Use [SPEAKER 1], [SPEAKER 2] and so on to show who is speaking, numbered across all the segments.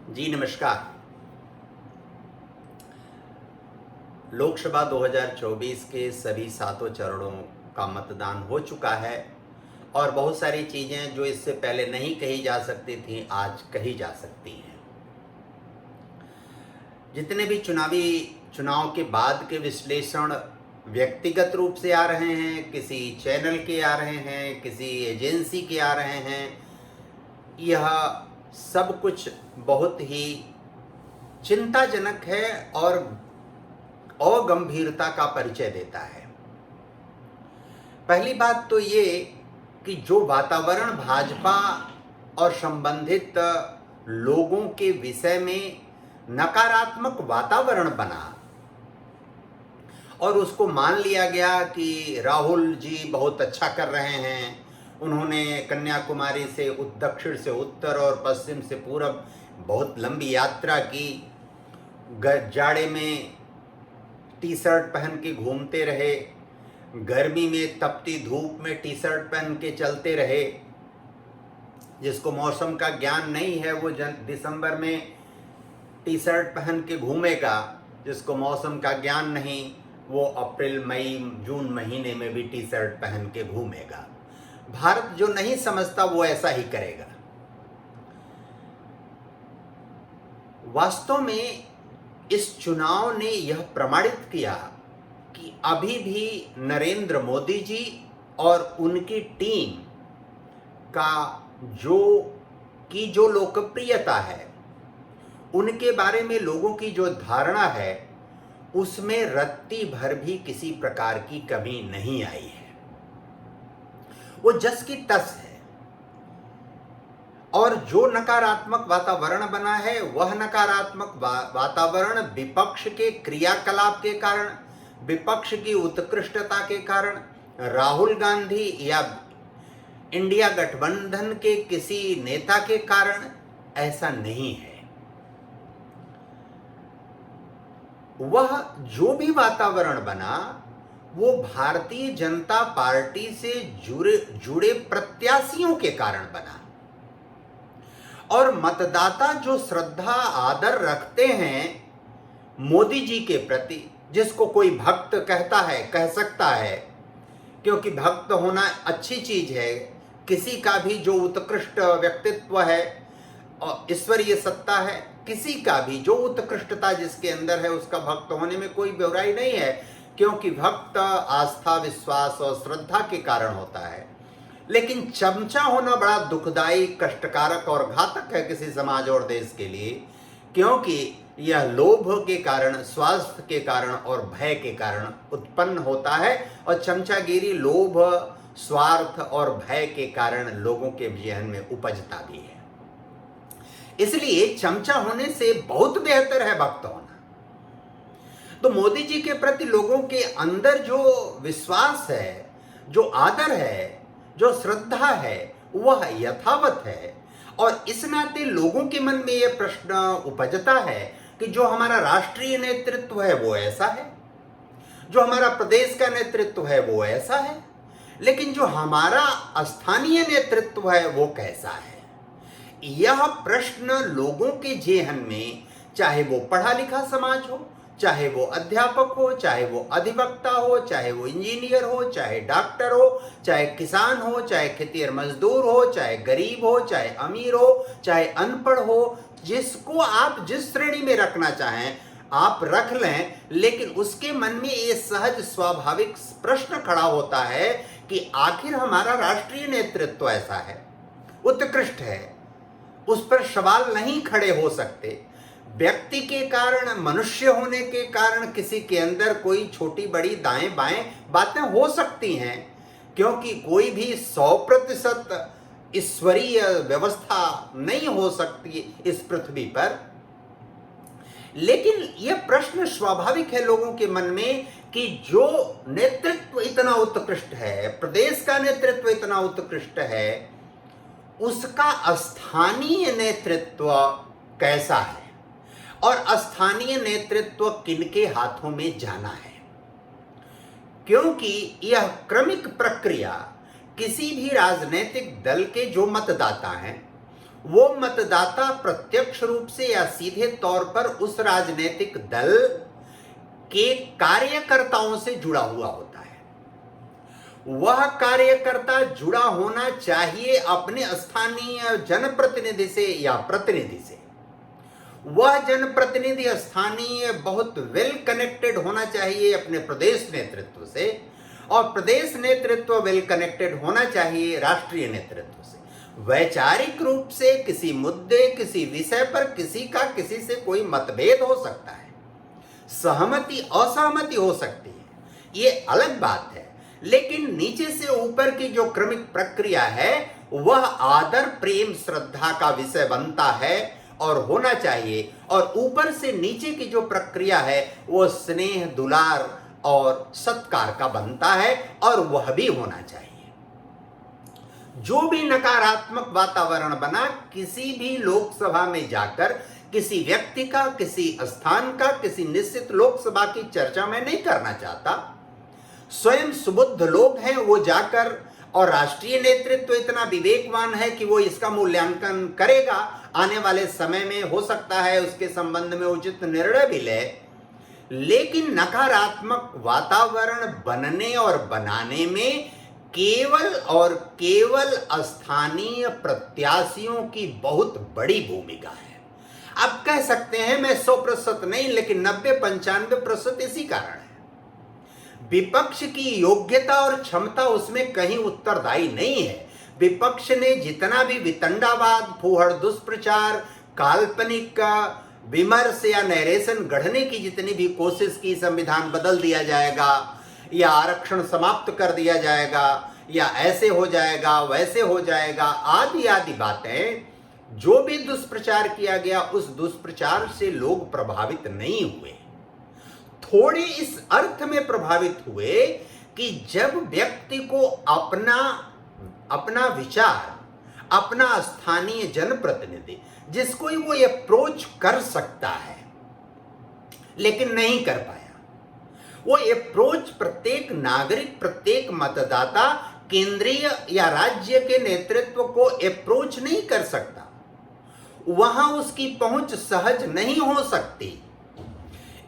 [SPEAKER 1] जी नमस्कार। लोकसभा 2024 के सभी सातों चरणों का मतदान हो चुका है और बहुत सारी चीज़ें जो इससे पहले नहीं कही जा सकती थी आज कही जा सकती हैं। जितने भी चुनाव के बाद के विश्लेषण व्यक्तिगत रूप से आ रहे हैं, किसी चैनल के आ रहे हैं, किसी एजेंसी के आ रहे हैं, यह सब कुछ बहुत ही चिंताजनक है और अगंभीरता का परिचय देता है। पहली बात तो ये कि जो वातावरण भाजपा और संबंधित लोगों के विषय में नकारात्मक वातावरण बना और उसको मान लिया गया कि राहुल जी बहुत अच्छा कर रहे हैं, उन्होंने कन्याकुमारी से दक्षिण से उत्तर और पश्चिम से पूरब बहुत लंबी यात्रा की, जाड़े में टी शर्ट पहन के घूमते रहे, गर्मी में तपती धूप में टी शर्ट पहन के चलते रहे। जिसको मौसम का ज्ञान नहीं है वो दिसंबर में टी शर्ट पहन के घूमेगा, जिसको मौसम का ज्ञान नहीं वो अप्रैल मई जून महीने में भी टी शर्ट पहन के घूमेगा। भारत जो नहीं समझता वो ऐसा ही करेगा। वास्तव में इस चुनाव ने यह प्रमाणित किया कि अभी भी नरेंद्र मोदी जी और उनकी टीम का जो लोकप्रियता है, उनके बारे में लोगों की जो धारणा है, उसमें रत्ती भर भी किसी प्रकार की कमी नहीं आई है। वो जस की तस है और जो नकारात्मक वातावरण बना है वह नकारात्मक वातावरण विपक्ष के क्रियाकलाप के कारण, विपक्ष की उत्कृष्टता के कारण, राहुल गांधी या इंडिया गठबंधन के किसी नेता के कारण ऐसा नहीं है। वह जो भी वातावरण बना वो भारतीय जनता पार्टी से जुड़े प्रत्याशियों के कारण बना और मतदाता जो श्रद्धा आदर रखते हैं मोदी जी के प्रति, जिसको कोई भक्त कहता है, कह सकता है, क्योंकि भक्त होना अच्छी चीज है। किसी का भी जो उत्कृष्ट व्यक्तित्व है और ईश्वरीय सत्ता है, किसी का भी जो उत्कृष्टता जिसके अंदर है उसका भक्त होने में कोई बुराई नहीं है, क्योंकि भक्त आस्था, विश्वास और श्रद्धा के कारण होता है। लेकिन चमचा होना बड़ा दुखदायी, कष्टकारक और घातक है किसी समाज और देश के लिए, क्योंकि यह लोभ के कारण, स्वार्थ के कारण और भय के कारण उत्पन्न होता है और चमचागिरी लोभ, स्वार्थ और भय के कारण लोगों के जहन में उपजता भी है। इसलिए चमचा होने से बहुत बेहतर है भक्त होना। तो मोदी जी के प्रति लोगों के अंदर जो विश्वास है, जो आदर है, जो श्रद्धा है, वह यथावत है और इस नाते लोगों के मन में यह प्रश्न उपजता है कि जो हमारा राष्ट्रीय नेतृत्व है वो ऐसा है, जो हमारा प्रदेश का नेतृत्व है वो ऐसा है, लेकिन जो हमारा स्थानीय नेतृत्व है वो कैसा है। यह प्रश्न लोगों के जेहन में, चाहे वो पढ़ा लिखा समाज हो, चाहे वो अध्यापक हो, चाहे वो अधिवक्ता हो, चाहे वो इंजीनियर हो, चाहे डॉक्टर हो, चाहे किसान हो, चाहे खेतिहर मजदूर हो, चाहे गरीब हो, चाहे अमीर हो, चाहे अनपढ़ हो, जिसको आप जिस श्रेणी में रखना चाहें आप रख लें, लेकिन उसके मन में ये सहज स्वाभाविक प्रश्न खड़ा होता है कि आखिर हमारा राष्ट्रीय नेतृत्व ऐसा है, उत्कृष्ट है, उस पर सवाल नहीं खड़े हो सकते। व्यक्ति के कारण, मनुष्य होने के कारण किसी के अंदर कोई छोटी बड़ी दाएं बाएं बातें हो सकती हैं, क्योंकि कोई भी 100% ईश्वरीय व्यवस्था नहीं हो सकती इस पृथ्वी पर। लेकिन यह प्रश्न स्वाभाविक है लोगों के मन में कि जो नेतृत्व इतना उत्कृष्ट है, प्रदेश का नेतृत्व इतना उत्कृष्ट है, उसका स्थानीय नेतृत्व कैसा है और स्थानीय नेतृत्व किनके हाथों में जाना है। क्योंकि यह क्रमिक प्रक्रिया किसी भी राजनीतिक दल के जो मतदाता हैं वो मतदाता प्रत्यक्ष रूप से या सीधे तौर पर उस राजनीतिक दल के कार्यकर्ताओं से जुड़ा हुआ होता है। वह कार्यकर्ता जुड़ा होना चाहिए अपने स्थानीय जनप्रतिनिधि से या प्रतिनिधि से। वह जनप्रतिनिधि स्थानीय बहुत वेल कनेक्टेड होना चाहिए अपने प्रदेश नेतृत्व से, और प्रदेश नेतृत्व वेल कनेक्टेड होना चाहिए राष्ट्रीय नेतृत्व से। वैचारिक रूप से किसी मुद्दे, किसी विषय पर किसी का किसी से कोई मतभेद हो सकता है, सहमति असहमति हो सकती है, ये अलग बात है। लेकिन नीचे से ऊपर की जो क्रमिक प्रक्रिया है वह आदर, प्रेम, श्रद्धा का विषय बनता है और होना चाहिए, और ऊपर से नीचे की जो प्रक्रिया है वो स्नेह, दुलार और सत्कार का बनता है, और वह भी होना चाहिए। जो भी नकारात्मक वातावरण बना, किसी भी लोकसभा में जाकर किसी व्यक्ति का, किसी स्थान का, किसी निश्चित लोकसभा की चर्चा मैं नहीं करना चाहता। स्वयं सुबुद्ध लोग हैं वो जाकर, और राष्ट्रीय नेतृत्व इतना विवेकवान है कि वो इसका मूल्यांकन करेगा, आने वाले समय में हो सकता है उसके संबंध में उचित निर्णय भी ले। लेकिन नकारात्मक वातावरण बनने और बनाने में केवल और केवल स्थानीय प्रत्याशियों की बहुत बड़ी भूमिका है। अब कह सकते हैं मैं 100% नहीं, लेकिन 90-95% इसी कारण है। विपक्ष की योग्यता और क्षमता उसमें कहीं उत्तरदायी नहीं है। विपक्ष ने जितना भी वितंडावाद, फूहड़ दुष्प्रचार, काल्पनिक विमर्श या नैरेशन गढ़ने की जितनी भी कोशिश की, संविधान बदल दिया जाएगा या आरक्षण समाप्त कर दिया जाएगा या ऐसे हो जाएगा, वैसे हो जाएगा, आदि आदि बातें, जो भी दुष्प्रचार किया गया उस दुष्प्रचार से लोग प्रभावित नहीं हुए। थोड़े इस अर्थ में प्रभावित हुए कि जब व्यक्ति को अपना विचार, अपना स्थानीय जनप्रतिनिधि जिसको वो अप्रोच कर सकता है लेकिन नहीं कर पाया, वो अप्रोच प्रत्येक नागरिक, प्रत्येक मतदाता केंद्रीय या राज्य के नेतृत्व को अप्रोच नहीं कर सकता, वहां उसकी पहुंच सहज नहीं हो सकती।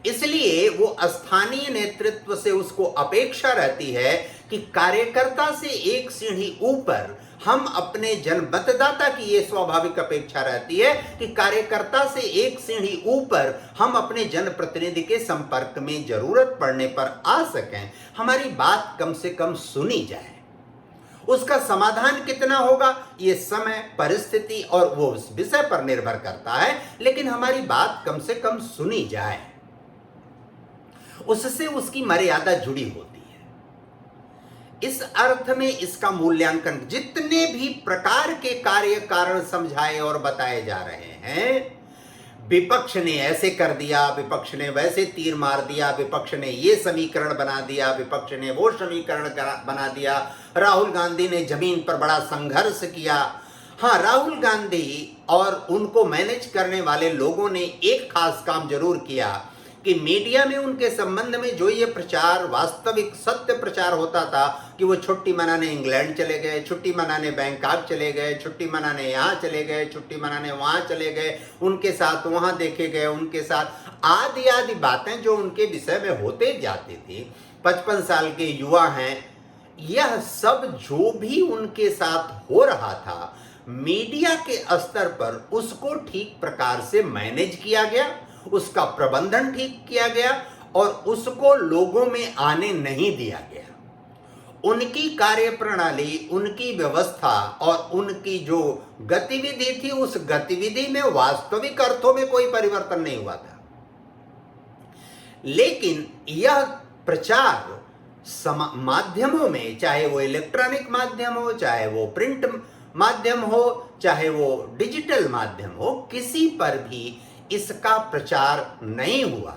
[SPEAKER 1] इसलिए वो स्थानीय नेतृत्व से उसको अपेक्षा रहती है कि कार्यकर्ता से एक सीढ़ी ऊपर हम अपने मतदाता की ये स्वाभाविक अपेक्षा रहती है कि कार्यकर्ता से एक सीढ़ी ऊपर हम अपने जनप्रतिनिधि के संपर्क में जरूरत पड़ने पर आ सकें, हमारी बात कम से कम सुनी जाए। उसका समाधान कितना होगा ये समय, परिस्थिति और वो उस विषय पर निर्भर करता है, लेकिन हमारी बात कम से कम सुनी जाए, उससे उसकी मर्यादा जुड़ी होती है। इस अर्थ में इसका मूल्यांकन, जितने भी प्रकार के कार्य कारण समझाए और बताए जा रहे हैं, विपक्ष ने ऐसे कर दिया, विपक्ष ने वैसे तीर मार दिया, विपक्ष ने ये समीकरण बना दिया, विपक्ष ने वो समीकरण बना दिया, राहुल गांधी ने जमीन पर बड़ा संघर्ष किया। हाँ, राहुल गांधी और उनको मैनेज करने वाले लोगों ने एक खास काम जरूर किया कि मीडिया में उनके संबंध में जो ये प्रचार, वास्तविक सत्य प्रचार होता था कि वो छुट्टी मनाने इंग्लैंड चले गए, छुट्टी मनाने बैंकॉक चले गए, छुट्टी मनाने यहाँ चले गए, छुट्टी मनाने वहाँ चले गए, उनके साथ वहाँ देखे गए, उनके साथ आदि आदि बातें जो उनके विषय में होते जाती थी। 55 साल के युवा हैं, यह सब जो भी उनके साथ हो रहा था, मीडिया के स्तर पर उसको ठीक प्रकार से मैनेज किया गया, उसका प्रबंधन ठीक किया गया और उसको लोगों में आने नहीं दिया गया। उनकी कार्यप्रणाली, उनकी व्यवस्था और उनकी जो गतिविधि थी, उस गतिविधि में वास्तविक अर्थों में कोई परिवर्तन नहीं हुआ था। लेकिन यह प्रचार माध्यमों में, चाहे वो इलेक्ट्रॉनिक माध्यम हो, चाहे वो प्रिंट माध्यम हो, चाहे वो डिजिटल माध्यम हो, किसी पर भी इसका प्रचार नहीं हुआ।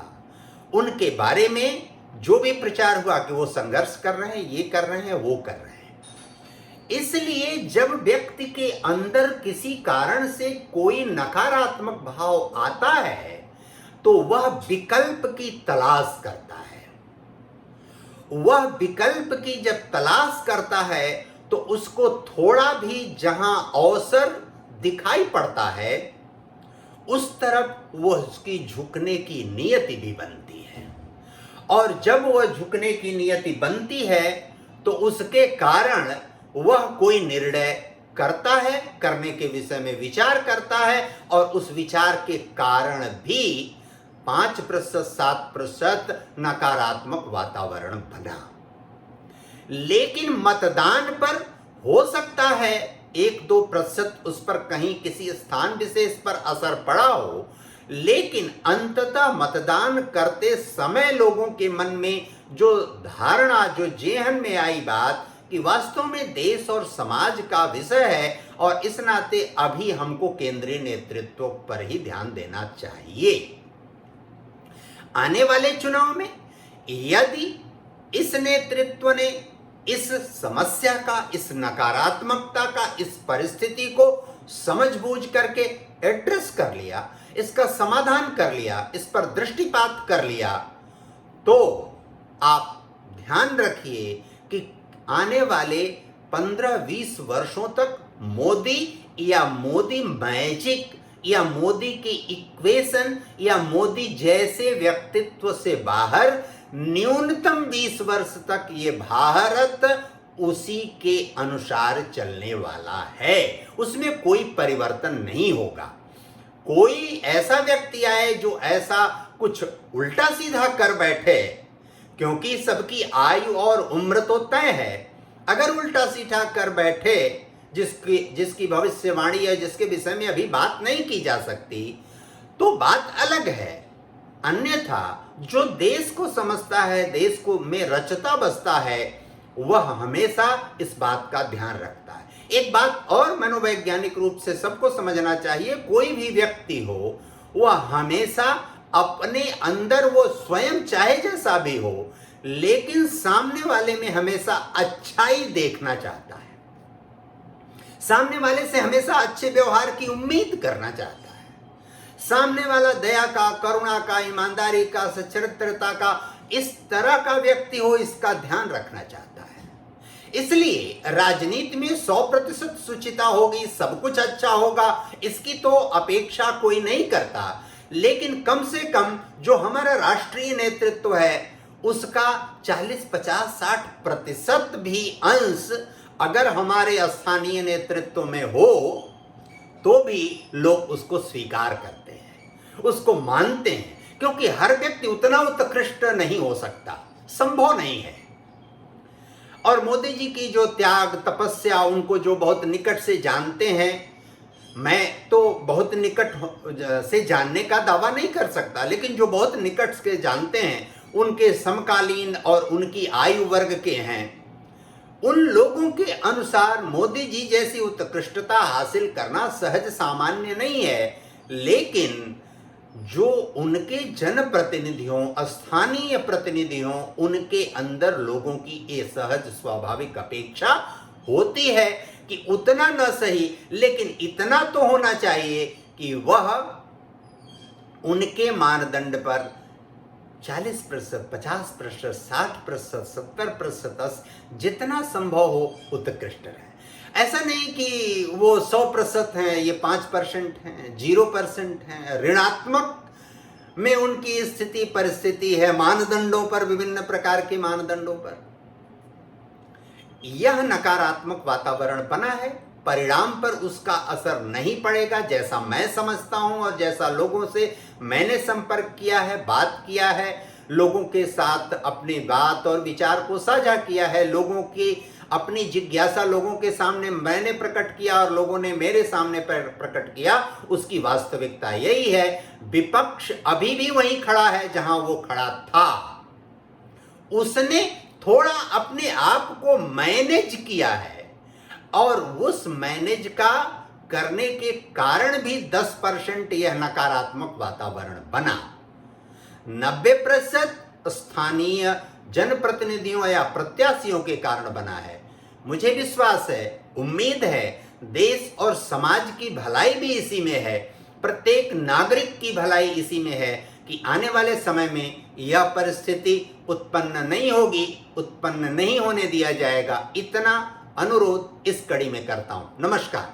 [SPEAKER 1] उनके बारे में जो भी प्रचार हुआ कि वो संघर्ष कर रहे हैं, ये कर रहे हैं, वो कर रहे हैं। इसलिए जब व्यक्ति के अंदर किसी कारण से कोई नकारात्मक भाव आता है तो वह विकल्प की तलाश करता है। वह विकल्प की जब तलाश करता है तो उसको थोड़ा भी जहां अवसर दिखाई पड़ता है उस तरफ वह उसकी झुकने की नियति भी बनती है। और जब वह झुकने की नियति बनती है तो उसके कारण वह कोई निर्णय करता है, करने के विषय में विचार करता है, और उस विचार के कारण भी 5% 7% नकारात्मक वातावरण बना। लेकिन मतदान पर हो सकता है 1-2% उस पर कहीं किसी स्थान विशेष पर असर पड़ा हो, लेकिन अंततः मतदान करते समय लोगों के मन में जो धारणा, जो जेहन में आई बात कि वास्तव में देश और समाज का विषय है और इस नाते अभी हमको केंद्रीय नेतृत्व पर ही ध्यान देना चाहिए। आने वाले चुनाव में यदि इस नेतृत्व ने इस समस्या का, इस नकारात्मकता का, इस परिस्थिति को समझबूझ करके एड्रेस कर लिया, इसका समाधान कर लिया, इस पर दृष्टिपात कर लिया, तो आप ध्यान रखिए कि आने वाले 15-20 वर्षों तक मोदी या मोदी मैजिक या मोदी की इक्वेशन या मोदी जैसे व्यक्तित्व से बाहर न्यूनतम 20 वर्ष तक ये भारत उसी के अनुसार चलने वाला है। उसमें कोई परिवर्तन नहीं होगा। कोई ऐसा व्यक्ति आए जो ऐसा कुछ उल्टा सीधा कर बैठे, क्योंकि सबकी आयु और उम्र तो तय है। अगर उल्टा सीधा कर बैठे जिसकी भविष्यवाणी है, जिसके विषय में अभी बात नहीं की जा सकती, तो बात अलग है। अन्यथा जो देश को समझता है, देश को में रचता बसता है, वह हमेशा इस बात का ध्यान रखता है। एक बात और मनोवैज्ञानिक रूप से सबको समझना चाहिए, कोई भी व्यक्ति हो वह हमेशा अपने अंदर, वो स्वयं चाहे जैसा भी हो, लेकिन सामने वाले में हमेशा अच्छाई देखना चाहता है, सामने वाले से हमेशा अच्छे व्यवहार की उम्मीद करना चाहता है, सामने वाला दया का, करुणा का, ईमानदारी का, सच्चरित्रता का, इस तरह का व्यक्ति हो, इसका ध्यान रखना चाहता है। इसलिए राजनीति में 100% शुचिता होगी, सब कुछ अच्छा होगा, इसकी तो अपेक्षा कोई नहीं करता। लेकिन कम से कम जो हमारा राष्ट्रीय नेतृत्व है उसका 40, 50, 60% भी अंश अगर हमारे स्थानीय नेतृत्व में हो तो भी लोग उसको स्वीकार करते हैं, उसको मानते हैं, क्योंकि हर व्यक्ति उतना उत्कृष्ट नहीं हो सकता, संभव नहीं है। और मोदी जी की जो त्याग, तपस्या, उनको जो बहुत निकट से जानते हैं, मैं तो बहुत निकट से जानने का दावा नहीं कर सकता, लेकिन जो बहुत निकट से जानते हैं, उनके समकालीन और उनकी आयु वर्ग के हैं, उन लोगों के अनुसार मोदी जी जैसी उत्कृष्टता हासिल करना सहज सामान्य नहीं है। लेकिन जो उनके जनप्रतिनिधियों, स्थानीय प्रतिनिधियों, उनके अंदर लोगों की ये सहज स्वाभाविक अपेक्षा होती है कि उतना न सही लेकिन इतना तो होना चाहिए कि वह उनके मानदंड पर 40%, 50%, 60%, 70% जितना संभव हो उत्कृष्ट रहे। ऐसा नहीं कि वो 100% हैं, ये 5% हैं, 0% हैं, ऋणात्मक में उनकी स्थिति परिस्थिति है, मानदंडों पर, विभिन्न प्रकार के मानदंडों पर। यह नकारात्मक वातावरण बना है, परिणाम पर उसका असर नहीं पड़ेगा, जैसा मैं समझता हूं और जैसा लोगों से मैंने संपर्क किया है, बात किया है, लोगों के साथ अपनी बात और विचार को साझा किया है, लोगों की अपनी जिज्ञासा लोगों के सामने मैंने प्रकट किया और लोगों ने मेरे सामने प्रकट किया। उसकी वास्तविकता यही है, विपक्ष अभी भी वहीं खड़ा है जहां वो खड़ा था। उसने थोड़ा अपने आप को मैनेज किया है और उस मैनेज का करने के कारण भी 10% यह नकारात्मक वातावरण बना। 90% स्थानीय जनप्रतिनिधियों या प्रत्याशियों के कारण बना है। मुझे विश्वास है, उम्मीद है, देश और समाज की भलाई भी इसी में है, प्रत्येक नागरिक की भलाई इसी में है कि आने वाले समय में यह परिस्थिति उत्पन्न नहीं होगी, उत्पन्न नहीं होने दिया जाएगा। इतना अनुरोध इस कड़ी में करता हूं। नमस्कार।